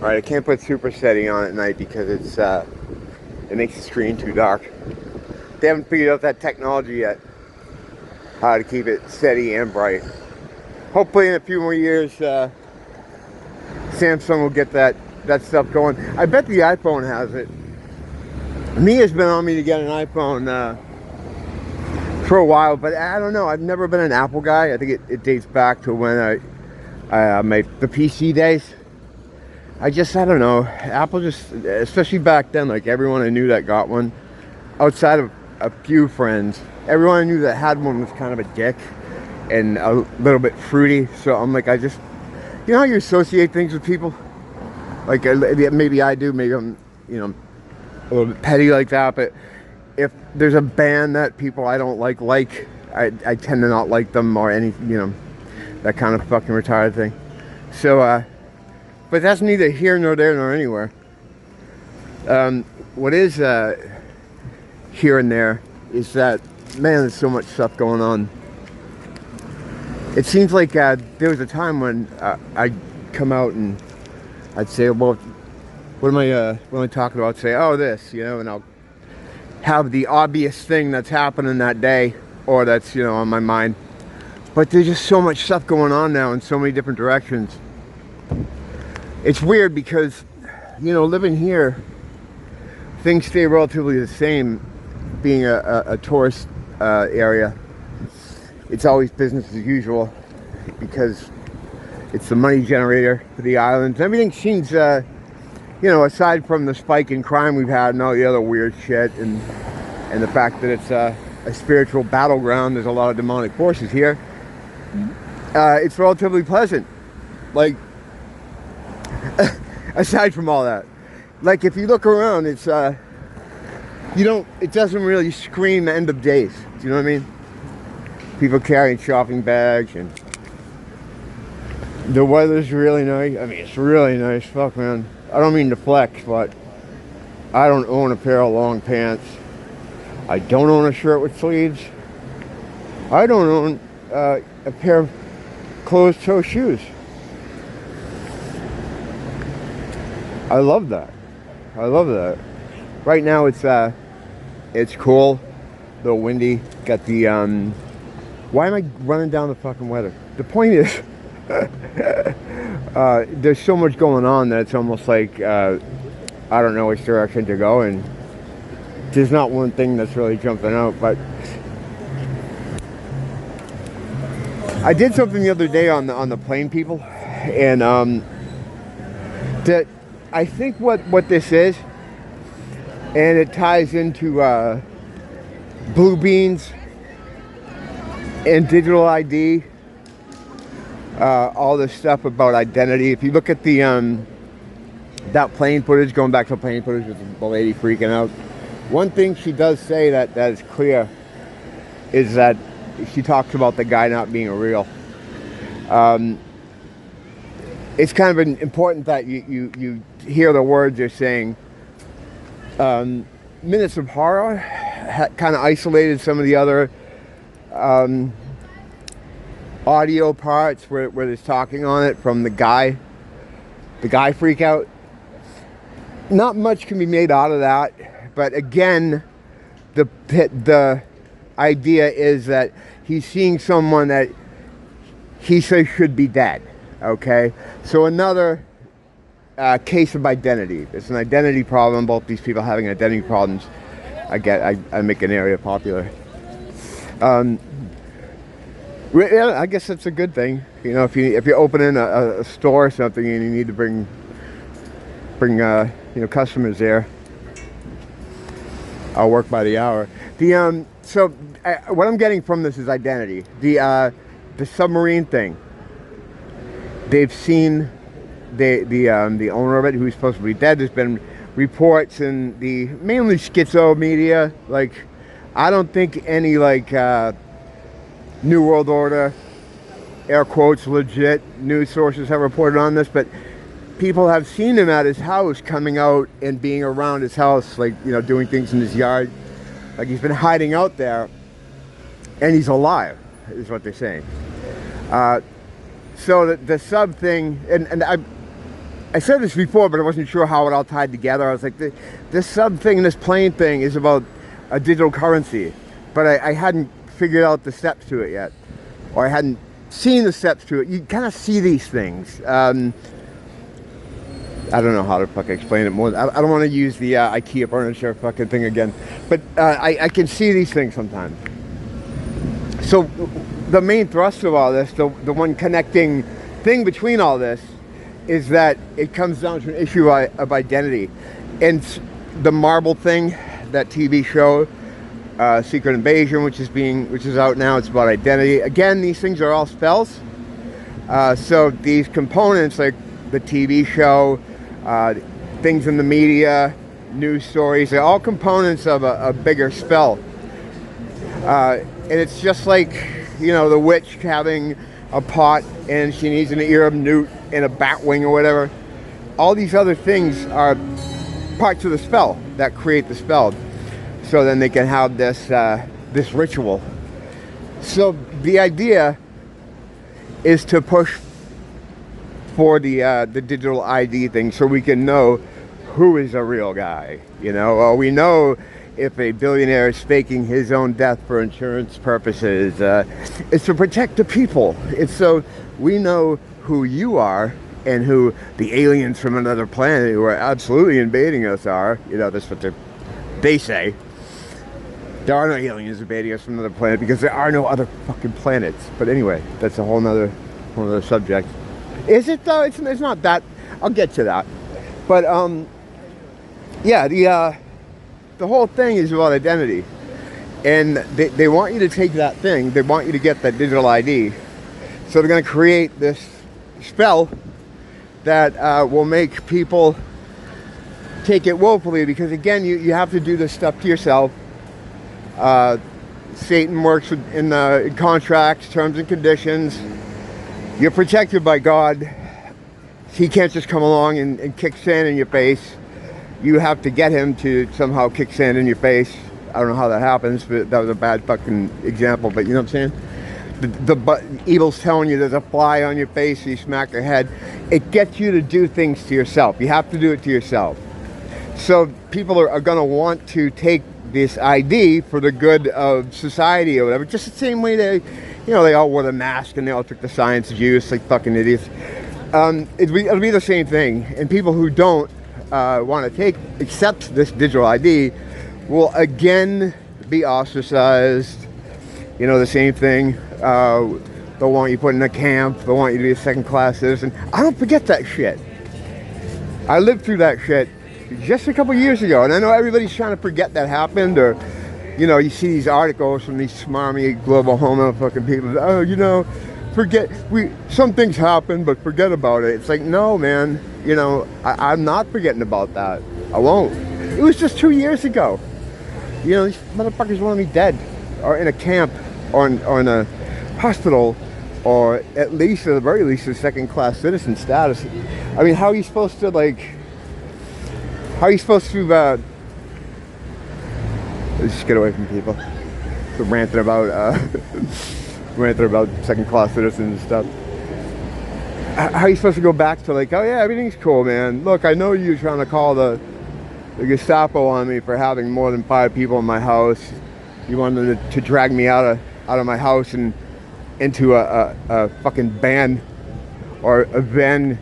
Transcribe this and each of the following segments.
Alright, I can't put super setting on at night because it makes the screen too dark. They haven't figured out that technology yet, how to keep it steady and bright. Hopefully in a few more years, Samsung will get that stuff going. I bet the iPhone has it. Mia's been on me to get an iPhone for a while, but I don't know. I've never been an Apple guy. I think it dates back to when the PC days. I don't know. Apple just, especially back then, like everyone I knew that got one, outside of a few friends, everyone I knew that had one was kind of a dick and a little bit fruity. So I'm like, you know how you associate things with people? Like maybe I do, maybe I'm, you know, a little bit petty like that, but if there's a band that people I don't like, I tend to not like them or any, you know, that kind of fucking retarded thing. So, but that's neither here nor there nor anywhere. What is here and there is that, man, there's so much stuff going on. It seems like there was a time when I'd come out and I'd say, well, what am I talking about? I'd say, oh, this, you know, and I'll have the obvious thing that's happening that day or that's, you know, on my mind. But there's just so much stuff going on now in so many different directions. It's weird because, you know, living here, things stay relatively the same. Being a tourist area, it's always business as usual because it's the money generator for the islands. Everything seems, you know, aside from the spike in crime we've had and all the other weird shit and the fact that it's a spiritual battleground, there's a lot of demonic forces here. It's relatively pleasant. Like, aside from all that, like if you look around, it's it doesn't really scream end of days. Do you know what I mean? People carrying shopping bags and the weather's really nice. I mean, it's really nice. Fuck, man. I don't mean to flex, but I don't own a pair of long pants. I don't own a shirt with sleeves. I don't own a pair of closed-toe shoes. I love that. I love that. Right now it's cool, a little windy. Got the why am I running down the fucking weather? The point is, there's so much going on that it's almost like I don't know which direction to go, and there's not one thing that's really jumping out. But I did something the other day on the plane, people, and that I think what this is, and it ties into blue beans and digital ID, all this stuff about identity. If you look at the that plane footage, going back to plane footage with the lady freaking out, one thing she does say that is clear is that she talks about the guy not being real. It's kind of important that you hear the words they're saying. Minutes of Horror kind of isolated some of the other audio parts where there's talking on it from the guy freakout. Not much can be made out of that, but again, the idea is that he's seeing someone that he says should be dead. Okay, so another case of identity. It's an identity problem. Both these people having identity problems. I make an area popular. I guess that's a good thing. You know, if you're opening a store or something and you need to bring you know, customers there, I'll work by the hour. So what I'm getting from this is identity. The submarine thing. They've seen the owner of it, who's supposed to be dead. There's been reports in the mainly schizo media. Like, I don't think any like New World Order, air quotes, legit news sources have reported on this, but people have seen him at his house, coming out and being around his house, like, you know, doing things in his yard. Like, he's been hiding out there, and he's alive, is what they're saying. So the sub thing, and I said this before, but I wasn't sure how it all tied together. I was like, this sub thing, this plane thing is about a digital currency, but I hadn't figured out the steps to it yet, or I hadn't seen the steps to it. You kind of see these things. I don't know how to fucking explain it more. I don't want to use the IKEA furniture fucking thing again, but I can see these things sometimes. So the main thrust of all this, the one connecting thing between all this, is that it comes down to an issue of identity. And the Marble thing, that TV show, Secret Invasion, which is out now, it's about identity. Again, these things are all spells. So these components, like the TV show, things in the media, news stories, they're all components of a bigger spell. And it's just like, you know, the witch having a pot and she needs an ear of newt and a bat wing or whatever. All these other things are parts of the spell that create the spell. So then they can have this this ritual. So the idea is to push for the digital ID thing, so we can know who is a real guy. You know, or we know if a billionaire is faking his own death for insurance purposes. It's to protect the people. It's so we know who you are and who the aliens from another planet who are absolutely invading us are. You know, that's what they say. There are no aliens invading us from another planet because there are no other fucking planets. But anyway, that's a whole nother subject. Is it though? It's not that. I'll get to that. But yeah, the whole thing is about identity, and they want you to take that thing. They want you to get that digital ID. So they're going to create this spell that will make people take it willfully, because again, you have to do this stuff to yourself. Satan works in contracts, terms and conditions. You're protected by God. He can't just come along and kick sand in your face. You have to get him to somehow kick sand in your face. I don't know how that happens, but that was a bad fucking example, but you know what I'm saying? The evil's telling you there's a fly on your face, so you smack your head. It gets you to do things to yourself. You have to do it to yourself. So people are going to want to take this ID for the good of society or whatever, just the same way they all wore the mask and they all took the science juice like fucking idiots. It'll be the same thing, and people who don't want to accept this digital ID will again be ostracized. You know, the same thing. They'll want you put in a camp. They'll want you to be a second-class citizen. I don't forget that shit. I lived through that shit just a couple years ago, and I know everybody's trying to forget that happened, or, you know, you see these articles from these smarmy global homo fucking people. Oh, you know, some things happen, but forget about it. It's like, no, man. You know, I'm not forgetting about that. I won't. It was just 2 years ago. You know, these motherfuckers want me dead, or in a camp, or in a hospital, or at the very least, a second-class citizen status. I mean, how are you supposed to just get away from people? So ranting about second-class citizens and stuff. How are you supposed to go back to like, oh yeah, everything's cool, man. Look, I know you're trying to call the Gestapo on me for having more than 5 people in my house. You wanted to drag me out of my house and into a fucking van or a van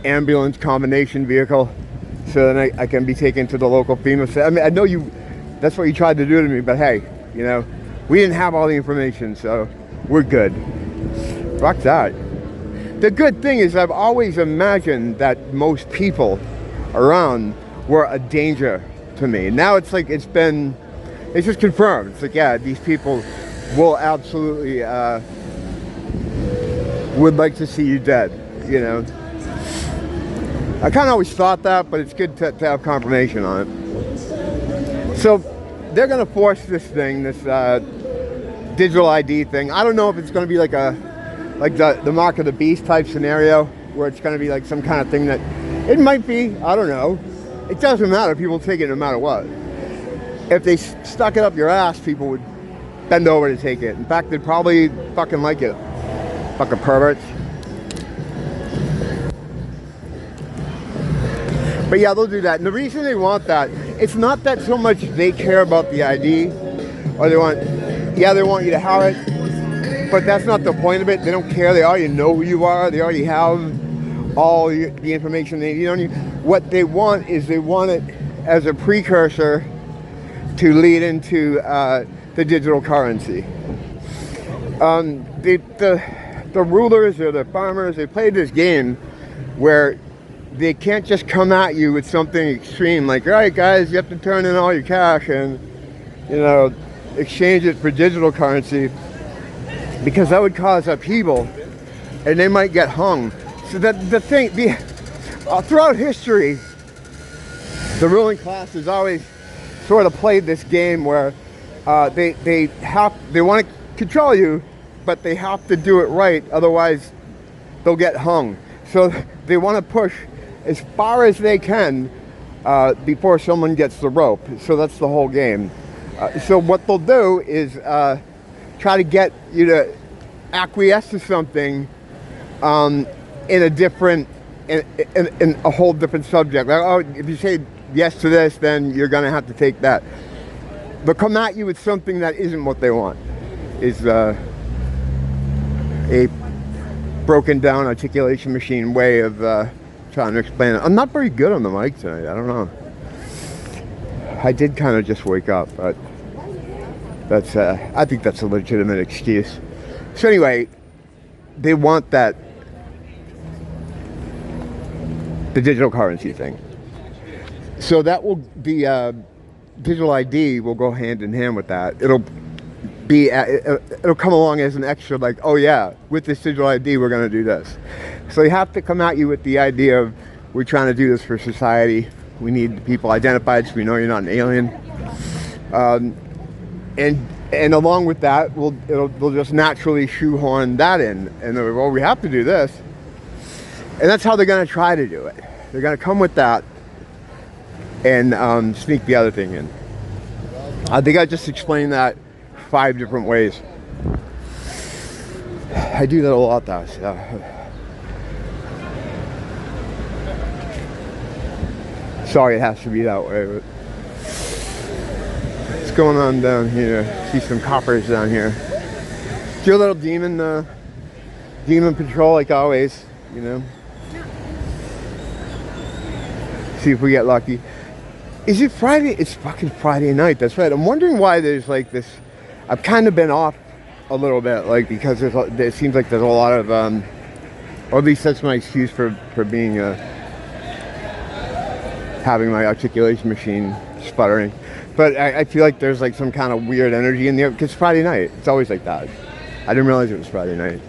ambulance combination vehicle, so then I can be taken to the local FEMA. I mean, I know that's what you tried to do to me, but hey, you know, we didn't have all the information, so we're good. Fuck that. The good thing is I've always imagined that most people around were a danger to me. Now it's like it's just confirmed. It's like, yeah, these people will absolutely would like to see you dead, you know. I kind of always thought that, but it's good to have confirmation on it. So they're going to force this thing, this digital ID thing. I don't know if it's going to be like the Mark of the Beast type scenario, where it's going to be like some kind of thing that it might be. I don't know. It doesn't matter. People take it no matter what. If they stuck it up your ass, people would bend over to take it. In fact, they'd probably fucking like it. Fucking perverts. But yeah, they'll do that. And the reason they want that, it's not that so much they care about the ID, or they want you to have it, but that's not the point of it. They don't care. They already know who you are. They already have all the information they need on you. What they want is they want it as a precursor to lead into the digital currency. The rulers or the farmers, they play this game where they can't just come at you with something extreme like, all right guys, you have to turn in all your cash and, you know, exchange it for digital currency, because that would cause upheaval and they might get hung. So that throughout history, the ruling class has always sort of played this game where they want to control you, but they have to do it right, otherwise they'll get hung. So they want to push as far as they can before someone gets the rope. So that's the whole game. So what they'll do is try to get you to acquiesce to something in a whole different subject. Like, oh, if you say yes to this, then you're going to have to take that. They'll come at you with something that isn't what they want. Is a broken down articulation machine way of trying to explain it. I'm not very good on the mic tonight. I don't know. I did kind of just wake up, but that's I think that's a legitimate excuse. So anyway, they want the digital currency thing. So that will be digital ID will go hand in hand with that. It'll come along as an extra, like, oh yeah, with this digital ID we're going to do this. So they have to come at you with the idea of, we're trying to do this for society. We need people identified so we know you're not an alien. And along with that, they'll just naturally shoehorn that in. And they're, well, we have to do this. And that's how they're going to try to do it. They're going to come with that and sneak the other thing in. I think I just explained that 5 different ways. I do that a lot though. So. Sorry it has to be that way, but what's going on down here? See some coppers down here. Do a little demon patrol like always, you know. See if we get lucky. Is it Friday? It's fucking Friday night. That's right. I'm wondering why there's like this. I've kind of been off a little bit, like, because it seems like there's a lot of, or at least that's my excuse for being having my articulation machine sputtering. But I feel like there's like some kind of weird energy in the air, because it's Friday night. It's always like that. I didn't realize it was Friday night.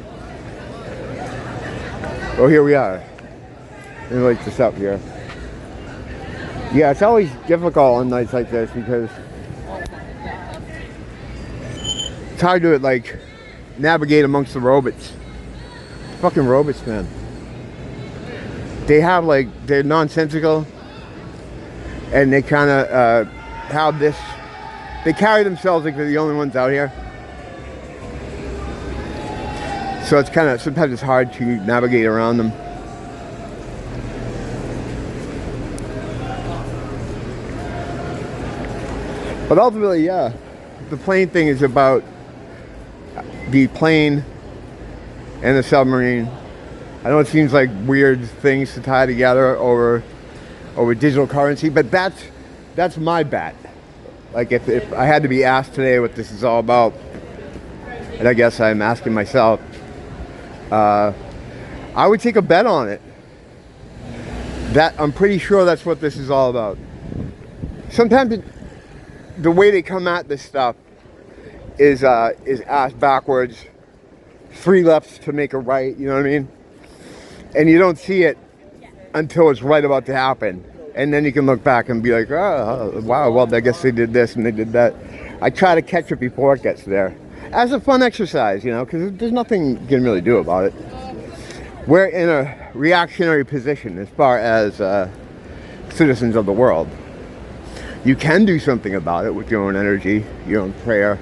Oh, here we are. Let me light this up here. Yeah, it's always difficult on nights like this because it's hard to like navigate amongst the robots. Fucking robots, man. They have like, they're nonsensical, and they kind of have this, they carry themselves like they're the only ones out here. So it's kind of, sometimes it's hard to navigate around them. But ultimately, yeah, the plane thing is about the plane and the submarine. I know it seems like weird things to tie together over digital currency, but that's my bet. Like if I had to be asked today what this is all about, and I guess I'm asking myself, I would take a bet on it. That I'm pretty sure that's what this is all about. Sometimes the way they come at this stuff is ass backwards, 3 lefts to make a right, you know what I mean? And you don't see it until it's right about to happen. And then you can look back and be like, oh, wow, well, I guess they did this and they did that. I try to catch it before it gets there. As a fun exercise, you know, because there's nothing you can really do about it. We're in a reactionary position as far as citizens of the world. You can do something about it with your own energy, your own prayer,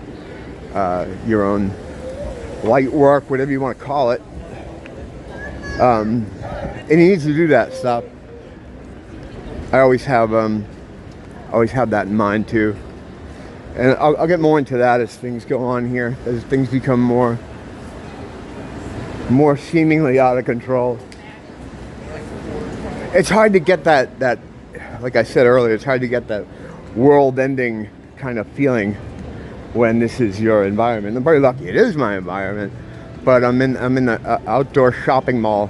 your own light work, whatever you want to call it. And he needs to do that stuff. I always have that in mind too. And I'll get more into that as things go on here, as things become more seemingly out of control. It's hard to get that, like I said earlier, it's hard to get that world-ending kind of feeling when this is your environment. I'm very lucky it is my environment, but I'm in an outdoor shopping mall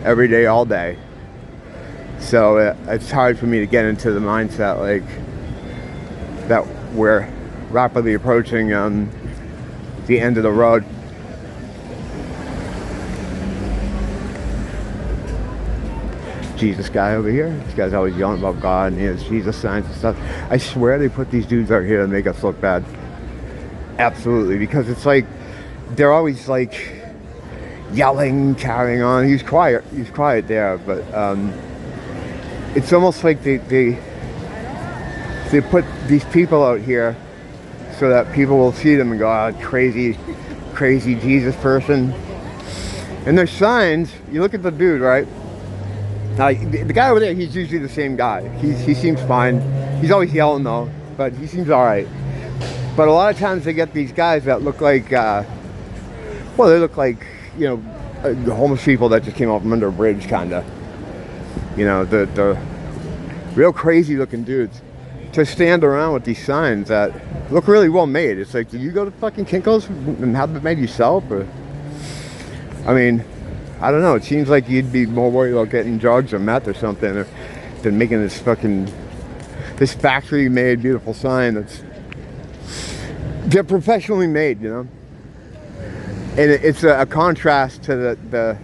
every day, all day. So it's hard for me to get into the mindset like that we're rapidly approaching the end of the road. Jesus guy over here. This guy's always yelling about God and he has Jesus signs and stuff. I swear they put these dudes out here to make us look bad. Absolutely, because it's like they're always like yelling, carrying on. He's quiet there, but it's almost like they put these people out here so that people will see them and go, oh, crazy Jesus person. And there's signs. You look at the dude, right? The guy over there, he's usually the same guy. He seems fine. He's always yelling though, but he seems all right. But a lot of times they get these guys that look like, well, they look like, you know, the homeless people that just came off from under a bridge, kind of. You know, the real crazy looking dudes to stand around with these signs that look really well made. It's like, do you go to fucking Kinko's and have them made yourself? Or, I mean, I don't know. It seems like you'd be more worried about getting drugs or meth or something than making this factory-made beautiful sign they're professionally made, you know. And it's a contrast to the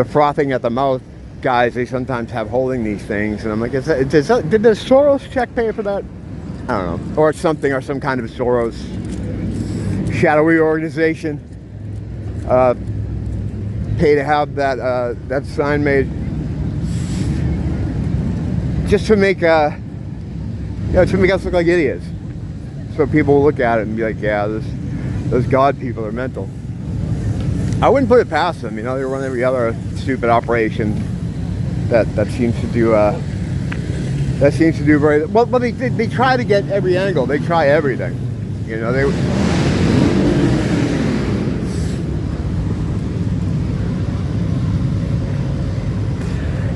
frothing at the mouth guys they sometimes have holding these things, and I'm like, did the Soros check pay for that? I don't know, or something, or some kind of Soros shadowy organization pay to have that sign made, just to make to make us look like idiots, so people will look at it and be like, yeah, those God people are mental. I wouldn't put it past them, you know. They run every other stupid operation that seems to do very well. But they try to get every angle. They try everything, you know.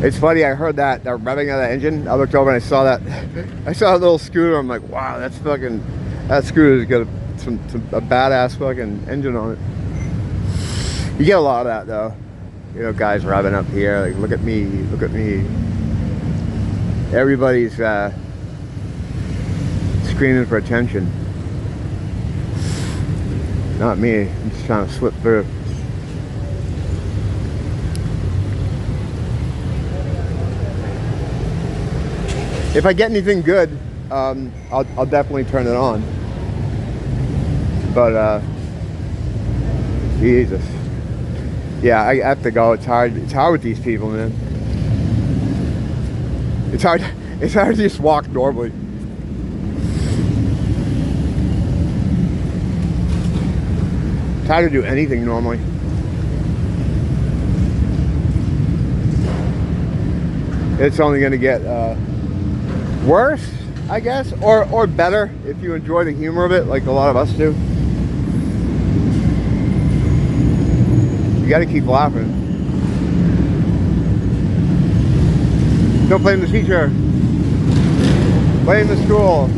It's funny, I heard that revving of the engine. I looked over and I saw a little scooter. I'm like, wow, that scooter's got a badass fucking engine on it. You get a lot of that though. You know, guys revving up here, like, look at me, look at me. Everybody's screaming for attention. Not me, I'm just trying to slip through. If I get anything good, I'll definitely turn it on. But Jesus. Yeah, I have to go. It's hard with these people, man. It's hard to just walk normally. It's hard to do anything normally. It's only going to get worse, I guess, or better if you enjoy the humor of it, like a lot of us do. You got to keep laughing. Don't blame the teacher. Blame the school.